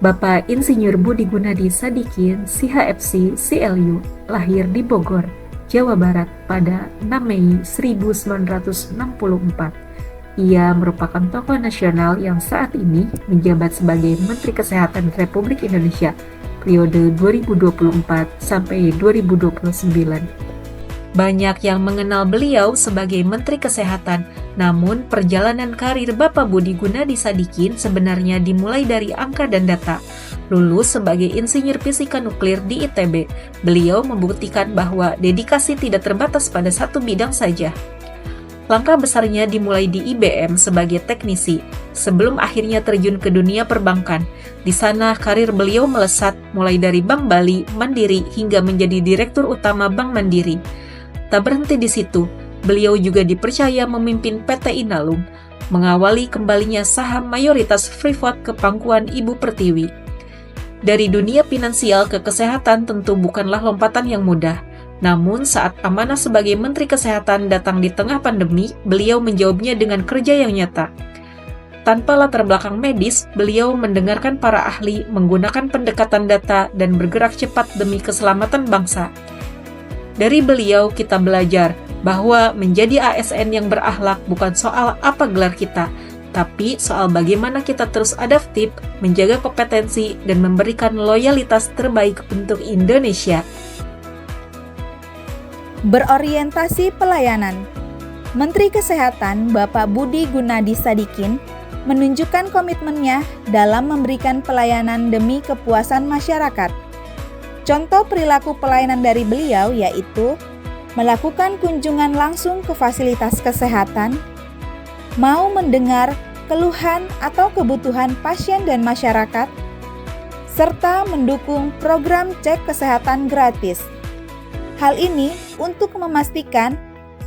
Bapak Insinyur Budi Gunadi Sadikin, CHFC, CLU, lahir di Bogor, Jawa Barat pada 6 Mei 1964. Ia merupakan tokoh nasional yang saat ini menjabat sebagai Menteri Kesehatan Republik Indonesia periode 2024 sampai 2029. Banyak yang mengenal beliau sebagai Menteri Kesehatan, namun perjalanan karir Bapak Budi Gunadi Sadikin sebenarnya dimulai dari angka dan data. Lulus sebagai insinyur fisika nuklir di ITB, beliau membuktikan bahwa dedikasi tidak terbatas pada satu bidang saja. Langkah besarnya dimulai di IBM sebagai teknisi, sebelum akhirnya terjun ke dunia perbankan. Di sana karir beliau melesat mulai dari Bank Bali, Mandiri, hingga menjadi Direktur Utama Bank Mandiri. Tak berhenti di situ, beliau juga dipercaya memimpin PT Inalum, mengawali kembalinya saham mayoritas Freeport ke pangkuan Ibu Pertiwi. Dari dunia finansial ke kesehatan tentu bukanlah lompatan yang mudah. Namun saat amanah sebagai Menteri Kesehatan datang di tengah pandemi, beliau menjawabnya dengan kerja yang nyata. Tanpa latar belakang medis, beliau mendengarkan para ahli, menggunakan pendekatan data, dan bergerak cepat demi keselamatan bangsa. Dari beliau kita belajar bahwa menjadi ASN yang berakhlak bukan soal apa gelar kita, tapi soal bagaimana kita terus adaptif, menjaga kompetensi, dan memberikan loyalitas terbaik untuk Indonesia. Berorientasi pelayanan. Menteri Kesehatan Bapak Budi Gunadi Sadikin menunjukkan komitmennya dalam memberikan pelayanan demi kepuasan masyarakat. Contoh perilaku pelayanan dari beliau yaitu melakukan kunjungan langsung ke fasilitas kesehatan, mau mendengar keluhan atau kebutuhan pasien dan masyarakat, serta mendukung program cek kesehatan gratis. Hal ini untuk memastikan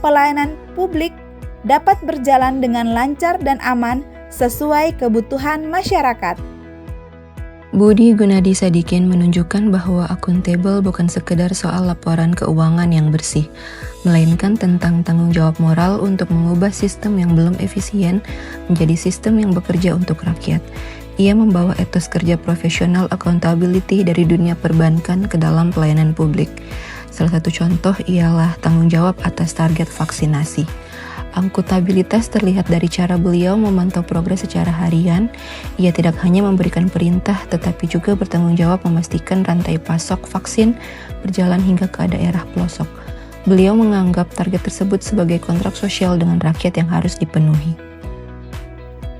pelayanan publik dapat berjalan dengan lancar dan aman sesuai kebutuhan masyarakat. Budi Gunadi Sadikin menunjukkan bahwa akuntabel bukan sekedar soal laporan keuangan yang bersih, melainkan tentang tanggung jawab moral untuk mengubah sistem yang belum efisien menjadi sistem yang bekerja untuk rakyat. Ia membawa etos kerja profesional accountability dari dunia perbankan ke dalam pelayanan publik. Salah satu contoh ialah tanggung jawab atas target vaksinasi. Akuntabilitas terlihat dari cara beliau memantau progres secara harian. Ia tidak hanya memberikan perintah, tetapi juga bertanggung jawab memastikan rantai pasok vaksin berjalan hingga ke daerah pelosok. Beliau menganggap target tersebut sebagai kontrak sosial dengan rakyat yang harus dipenuhi.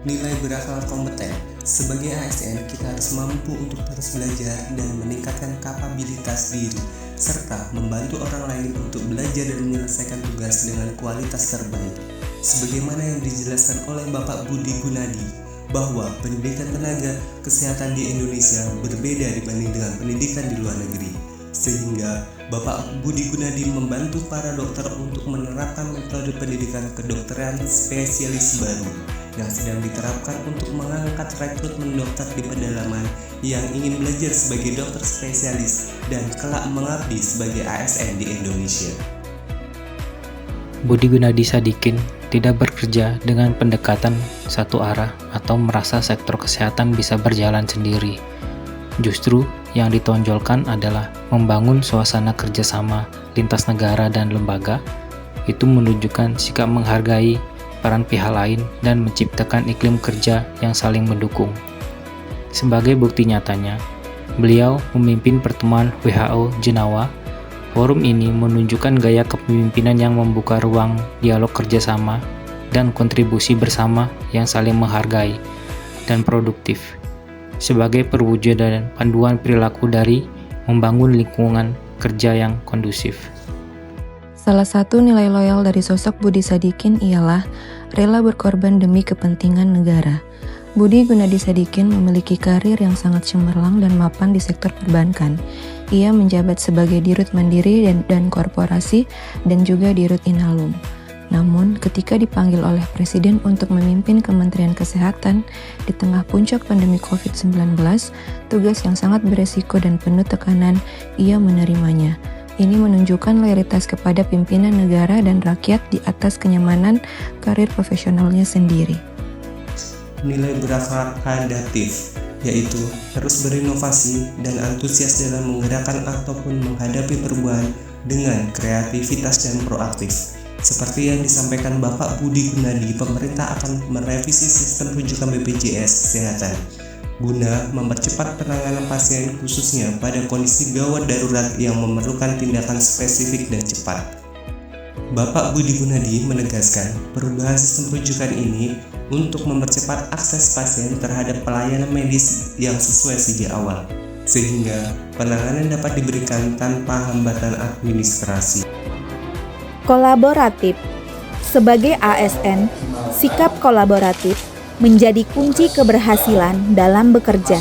Nilai berakhlak kompeten. Sebagai ASN, kita harus mampu untuk terus belajar dan meningkatkan kapabilitas diri, serta membantu orang lain untuk belajar dan menyelesaikan tugas dengan kualitas terbaik. Sebagaimana yang dijelaskan oleh Bapak Budi Gunadi, bahwa pendidikan tenaga kesehatan di Indonesia berbeda dibanding dengan pendidikan di luar negeri. Sehingga Bapak Budi Gunadi membantu para dokter untuk menerapkan metode pendidikan kedokteran spesialis baru yang sedang diterapkan untuk mengangkat rekrutmen dokter di pedalaman yang ingin belajar sebagai dokter spesialis dan kelak mengabdi sebagai ASN di Indonesia. Budi Gunadi Sadikin tidak bekerja dengan pendekatan satu arah atau merasa sektor kesehatan bisa berjalan sendiri. Justru yang ditonjolkan adalah membangun suasana kerjasama lintas negara dan lembaga. Itu menunjukkan sikap menghargai peran pihak lain dan menciptakan iklim kerja yang saling mendukung. Sebagai bukti nyatanya, beliau memimpin pertemuan WHO Jenewa. Forum ini menunjukkan gaya kepemimpinan yang membuka ruang dialog kerjasama dan kontribusi bersama yang saling menghargai dan produktif. Sebagai perwujudan panduan perilaku dari membangun lingkungan kerja yang kondusif. Salah satu nilai loyal dari sosok Budi Sadikin ialah rela berkorban demi kepentingan negara. Budi Gunadi Sadikin memiliki karir yang sangat cemerlang dan mapan di sektor perbankan. Ia menjabat sebagai Dirut Mandiri dan Korporasi dan juga Dirut Inalum. Namun, ketika dipanggil oleh Presiden untuk memimpin Kementerian Kesehatan di tengah puncak pandemi COVID-19, tugas yang sangat beresiko dan penuh tekanan, ia menerimanya. Ini menunjukkan loyalitas kepada pimpinan negara dan rakyat di atas kenyamanan karir profesionalnya sendiri. Nilai berakhlak adaptif. yaitu terus berinovasi dan antusias dalam menggerakkan ataupun menghadapi perubahan dengan kreativitas dan proaktif. Seperti yang disampaikan Bapak Budi Gunadi, pemerintah akan merevisi sistem rujukan BPJS Kesehatan guna mempercepat penanganan pasien khususnya pada kondisi gawat darurat yang memerlukan tindakan spesifik dan cepat. Bapak Budi Gunadi menegaskan perubahan sistem rujukan ini untuk mempercepat akses pasien terhadap pelayanan medis yang sesuai sejak awal, sehingga penanganan dapat diberikan tanpa hambatan administrasi. Kolaboratif. Sebagai ASN, sikap kolaboratif menjadi kunci keberhasilan dalam bekerja.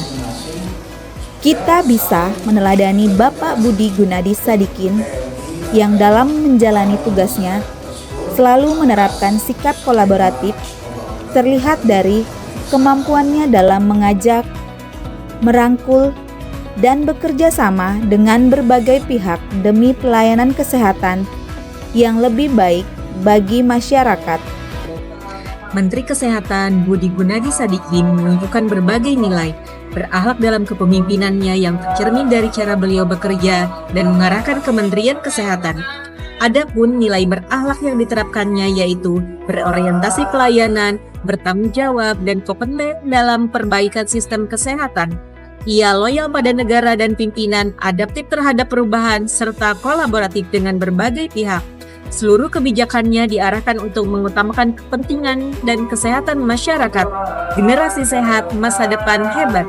Kita bisa meneladani Bapak Budi Gunadi Sadikin yang dalam menjalani tugasnya selalu menerapkan sikap kolaboratif, terlihat dari kemampuannya dalam mengajak, merangkul, dan bekerja sama dengan berbagai pihak demi pelayanan kesehatan yang lebih baik bagi masyarakat. Menteri Kesehatan Budi Gunadi Sadikin menunjukkan berbagai nilai berakhlak dalam kepemimpinannya yang tercermin dari cara beliau bekerja dan mengarahkan Kementerian Kesehatan. Adapun nilai berakhlak yang diterapkannya yaitu berorientasi pelayanan, bertanggung jawab, dan kompeten dalam perbaikan sistem kesehatan. Ia loyal pada negara dan pimpinan, adaptif terhadap perubahan, serta kolaboratif dengan berbagai pihak. Seluruh kebijakannya diarahkan untuk mengutamakan kepentingan dan kesehatan masyarakat. Generasi sehat, masa depan hebat.